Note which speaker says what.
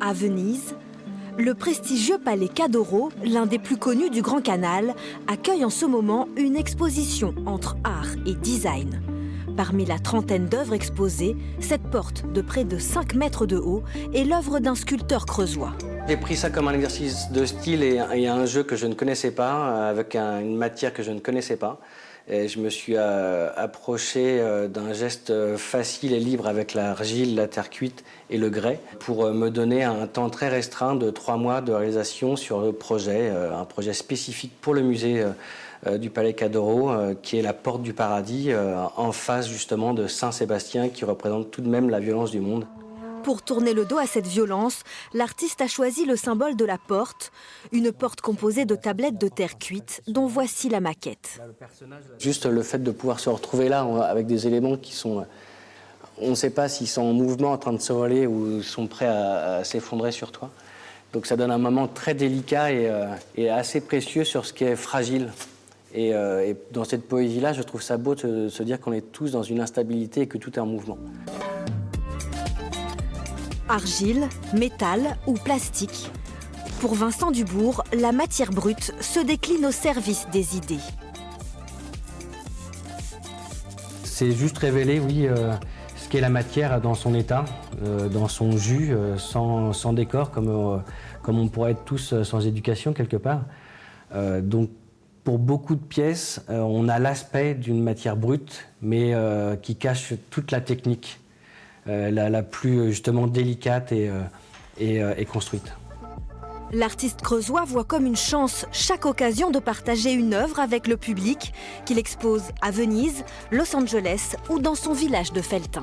Speaker 1: À Venise, le prestigieux palais Cadoro, l'un des plus connus du Grand Canal, accueille en ce moment une exposition entre art et design. Parmi la trentaine d'œuvres exposées, cette porte de près de 5 mètres de haut est l'œuvre d'un sculpteur creusois.
Speaker 2: J'ai pris ça comme un exercice de style et un jeu que je ne connaissais pas, avec une matière que je ne connaissais pas. Et je me suis approché d'un geste facile et libre avec l'argile, la terre cuite et le grès pour me donner un temps très restreint de 3 mois de réalisation sur le projet, un projet spécifique pour le musée du Palais Cadoro, qui est la porte du paradis, en face justement de Saint-Sébastien, qui représente tout de même la violence du monde.
Speaker 1: Pour tourner le dos à cette violence, l'artiste a choisi le symbole de la porte, une porte composée de tablettes de terre cuite, dont voici la maquette.
Speaker 2: Juste le fait de pouvoir se retrouver là, avec des éléments qui sont... On ne sait pas s'ils sont en mouvement, en train de s'envoler ou sont prêts à s'effondrer sur toi. Donc ça donne un moment très délicat et assez précieux sur ce qui est fragile. Et dans cette poésie-là, je trouve ça beau de se dire qu'on est tous dans une instabilité et que tout est en mouvement.
Speaker 1: Argile, métal ou plastique. Pour Vincent Dubourg, la matière brute se décline au service des idées.
Speaker 2: C'est juste révéler, oui, ce qu'est la matière dans son état, dans son jus, sans décor, comme on pourrait être tous sans éducation quelque part. Donc, pour beaucoup de pièces, on a l'aspect d'une matière brute, mais qui cache toute la technique, la plus justement délicate et construite.
Speaker 1: L'artiste creusois voit comme une chance chaque occasion de partager une œuvre avec le public qu'il expose à Venise, Los Angeles ou dans son village de Felletin.